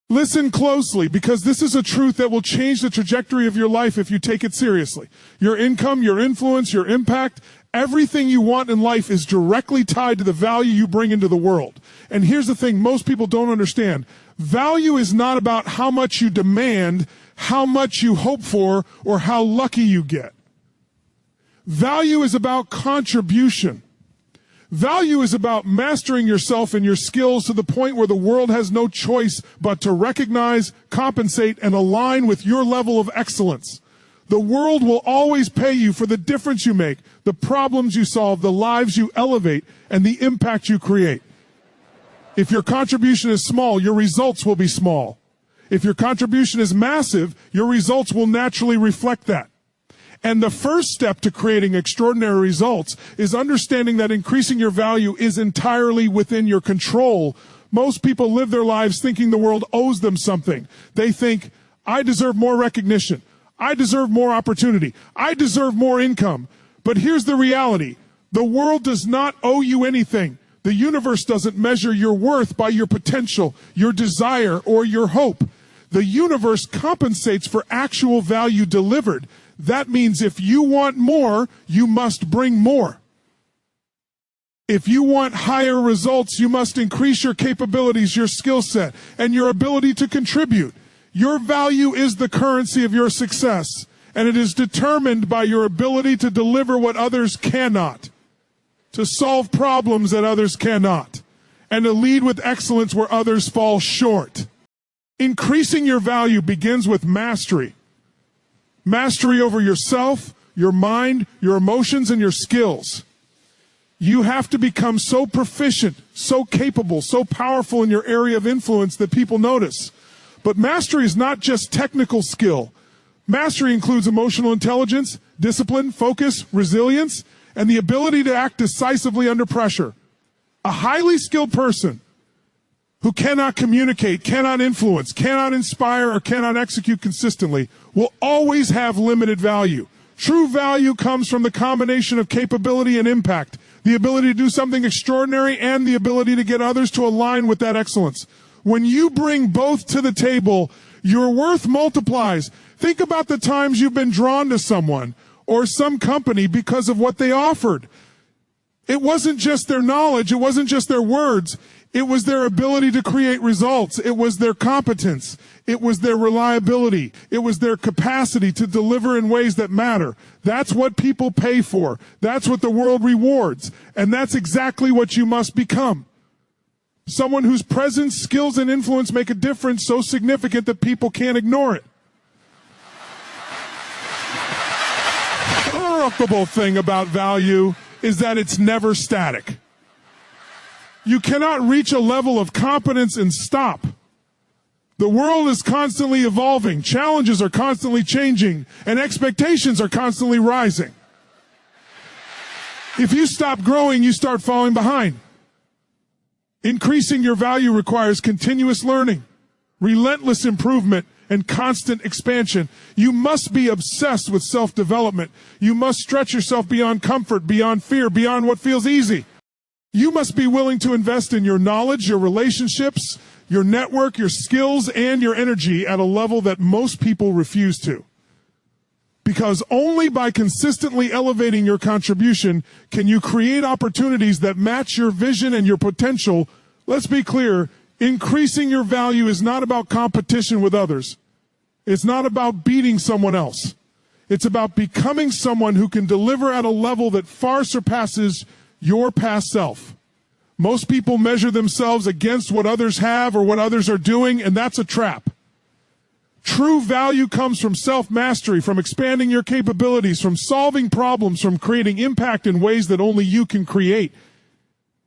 Listen closely, because this is a truth that will change the trajectory of your life if you take it seriously. Your income, your influence, your impact, everything you want in life is directly tied to the value you bring into the world. And here's the thing most people don't understand. Value is not about how much you demand, how much you hope for, or how lucky you get. Value is about contribution. Value is about mastering yourself and your skills to the point where the world has no choice but to recognize, compensate, and align with your level of excellence. The world will always pay you for the difference you make, the problems you solve, the lives you elevate, and the impact you create. If your contribution is small, your results will be small. If your contribution is massive, your results will naturally reflect that. And the first step to creating extraordinary results is understanding that increasing your value is entirely within your control. Most people live their lives thinking the world owes them something. They think, I deserve more recognition. I deserve more opportunity. I deserve more income. But here's the reality. The world does not owe you anything. The universe doesn't measure your worth by your potential, your desire, or your hope. The universe compensates for actual value delivered. That means if you want more, you must bring more. If you want higher results, you must increase your capabilities, your skill set, and your ability to contribute. Your value is the currency of your success, and it is determined by your ability to deliver what others cannot, to solve problems that others cannot, and to lead with excellence where others fall short. Increasing your value begins with mastery. Mastery over yourself, your mind, your emotions, and your skills. You have to become so proficient, so capable, so powerful in your area of influence that people notice. But mastery is not just technical skill. Mastery includes emotional intelligence, discipline, focus, resilience, and the ability to act decisively under pressure. A highly skilled person who cannot communicate, cannot influence, cannot inspire, or cannot execute consistently will always have limited value. True value comes from the combination of capability and impact, the ability to do something extraordinary and the ability to get others to align with that excellence. When you bring both to the table, your worth multiplies. Think about the times you've been drawn to someone or some company because of what they offered. It wasn't just their knowledge, it wasn't just their words. It was their ability to create results. It was their competence. It was their reliability. It was their capacity to deliver in ways that matter. That's what people pay for. That's what the world rewards. And that's exactly what you must become. Someone whose presence, skills, and influence make a difference so significant that people can't ignore it. The remarkable thing about value is that it's never static. You cannot reach a level of competence and stop. The world is constantly evolving, challenges are constantly changing, and expectations are constantly rising. If you stop growing, you start falling behind. Increasing your value requires continuous learning, relentless improvement, and constant expansion. You must be obsessed with self-development. You must stretch yourself beyond comfort, beyond fear, beyond what feels easy. You must be willing to invest in your knowledge, your relationships, your network, your skills, and your energy at a level that most people refuse to. Because only by consistently elevating your contribution can you create opportunities that match your vision and your potential. Let's be clear, increasing your value is not about competition with others. It's not about beating someone else. It's about becoming someone who can deliver at a level that far surpasses your past self. Most people measure themselves against what others have or what others are doing, and that's a trap. True value comes from self-mastery, from expanding your capabilities, from solving problems, from creating impact in ways that only you can create.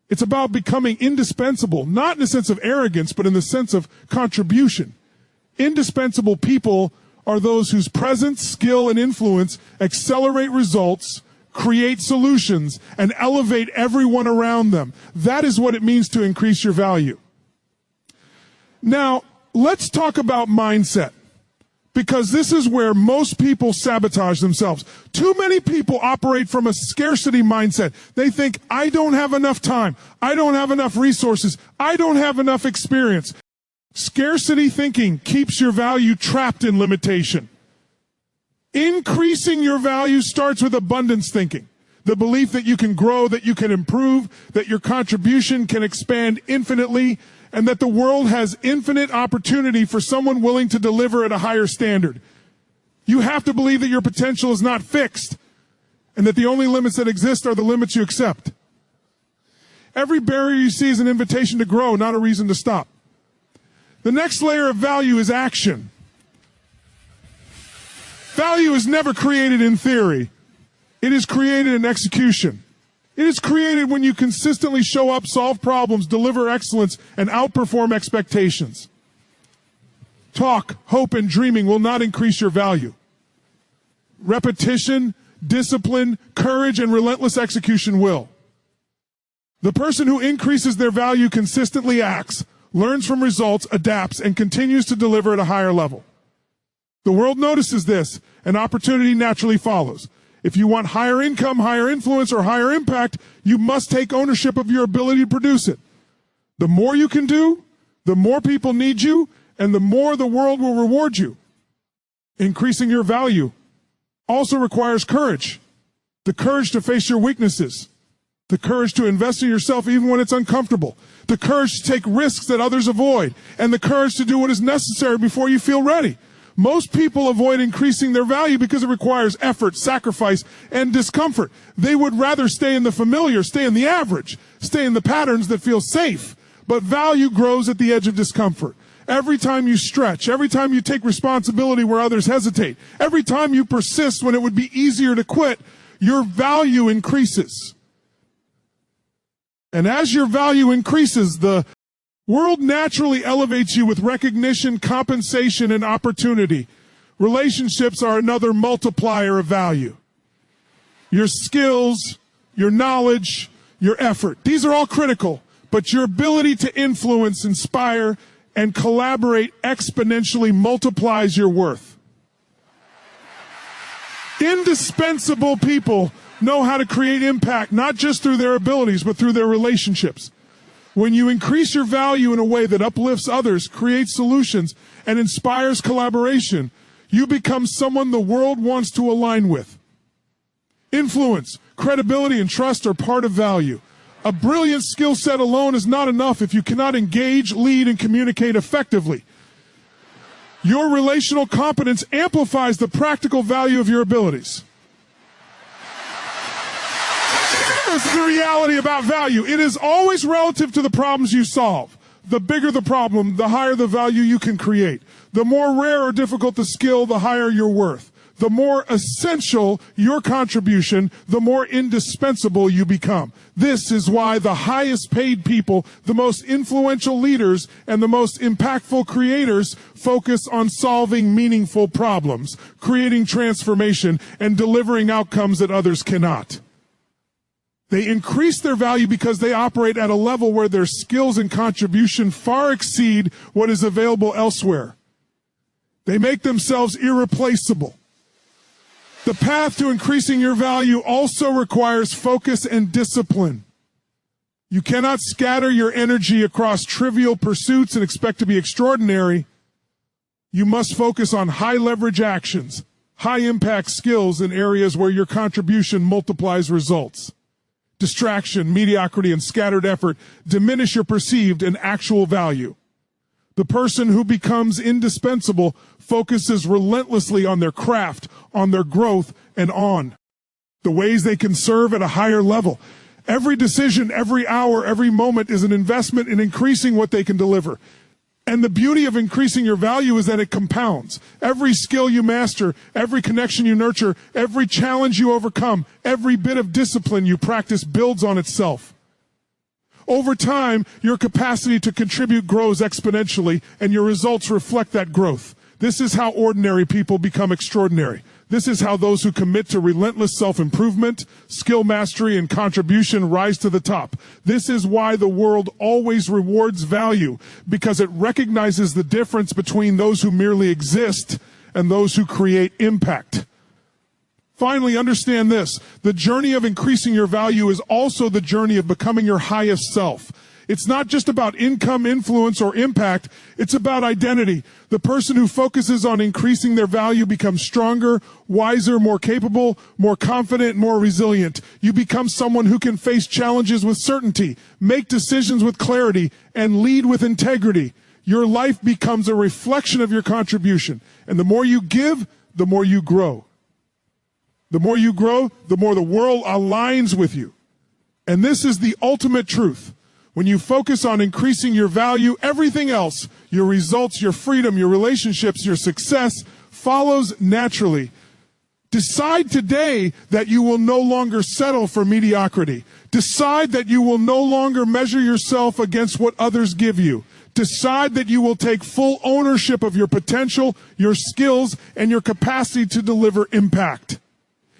It's about becoming indispensable, not in the sense of arrogance, but in the sense of contribution. Indispensable people are those whose presence, skill, and influence accelerate results, create solutions, and elevate everyone around them. That is what it means to increase your value. Now, let's talk about mindset, because this is where most people sabotage themselves. Too many people operate from a scarcity mindset. They think, I don't have enough time. I don't have enough resources. I don't have enough experience. Scarcity thinking keeps your value trapped in limitation. Increasing your value starts with abundance thinking. The belief that you can grow, that you can improve, that your contribution can expand infinitely, and that the world has infinite opportunity for someone willing to deliver at a higher standard. You have to believe that your potential is not fixed, and that the only limits that exist are the limits you accept. Every barrier you see is an invitation to grow, not a reason to stop. The next layer of value is action. Value is never created in theory. It is created in execution. It is created when you consistently show up, solve problems, deliver excellence, and outperform expectations. Talk, hope, and dreaming will not increase your value. Repetition, discipline, courage, and relentless execution will. The person who increases their value consistently acts, learns from results, adapts, and continues to deliver at a higher level. The world notices this, and opportunity naturally follows. If you want higher income, higher influence, or higher impact, you must take ownership of your ability to produce it. The more you can do, the more people need you, and the more the world will reward you. Increasing your value also requires courage. The courage to face your weaknesses. The courage to invest in yourself even when it's uncomfortable. The courage to take risks that others avoid. And the courage to do what is necessary before you feel ready. Most people avoid increasing their value because it requires effort, sacrifice, and discomfort. They would rather stay in the familiar, stay in the average, stay in the patterns that feel safe. But value grows at the edge of discomfort. Every time you stretch, every time you take responsibility where others hesitate, every time you persist when it would be easier to quit, your value increases. And as your value increases, the world naturally elevates you with recognition, compensation, and opportunity. Relationships are another multiplier of value. Your skills, your knowledge, your effort, these are all critical, but your ability to influence, inspire, and collaborate exponentially multiplies your worth. Indispensable people know how to create impact, not just through their abilities, but through their relationships. When you increase your value in a way that uplifts others, creates solutions, and inspires collaboration, you become someone the world wants to align with. Influence, credibility, and trust are part of value. A brilliant skill set alone is not enough if you cannot engage, lead, and communicate effectively. Your relational competence amplifies the practical value of your abilities. Here's the reality about value. It is always relative to the problems you solve. The bigger the problem, the higher the value you can create. The more rare or difficult the skill, the higher your worth. The more essential your contribution, the more indispensable you become. This is why the highest paid people, the most influential leaders, and the most impactful creators focus on solving meaningful problems, creating transformation, and delivering outcomes that others cannot. They increase their value because they operate at a level where their skills and contribution far exceed what is available elsewhere. They make themselves irreplaceable. The path to increasing your value also requires focus and discipline. You cannot scatter your energy across trivial pursuits and expect to be extraordinary. You must focus on high leverage actions, high impact skills in areas where your contribution multiplies results. Distraction, mediocrity, and scattered effort diminish your perceived and actual value. The person who becomes indispensable focuses relentlessly on their craft, on their growth, and on the ways they can serve at a higher level. Every decision, every hour, every moment is an investment in increasing what they can deliver. And the beauty of increasing your value is that it compounds. Every skill you master, every connection you nurture, every challenge you overcome, every bit of discipline you practice builds on itself. Over time, your capacity to contribute grows exponentially, and your results reflect that growth. This is how ordinary people become extraordinary. This is how those who commit to relentless self-improvement, skill mastery, and contribution rise to the top. This is why the world always rewards value, because it recognizes the difference between those who merely exist and those who create impact. Finally, understand this. The journey of increasing your value is also the journey of becoming your highest self. It's not just about income, influence, or impact. It's about identity. The person who focuses on increasing their value becomes stronger, wiser, more capable, more confident, more resilient. You become someone who can face challenges with certainty, make decisions with clarity, and lead with integrity. Your life becomes a reflection of your contribution. And the more you give, the more you grow. The more you grow, the more the world aligns with you. And this is the ultimate truth. When you focus on increasing your value, everything else, your results, your freedom, your relationships, your success, follows naturally. Decide today that you will no longer settle for mediocrity. Decide that you will no longer measure yourself against what others give you. Decide that you will take full ownership of your potential, your skills, and your capacity to deliver impact.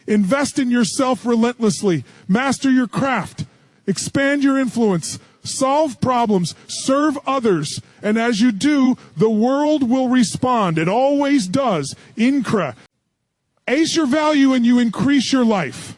Invest in yourself relentlessly. Master your craft. Expand your influence. Solve problems. Serve others. And as you do, the world will respond. It always does. Ace your value and you increase your life.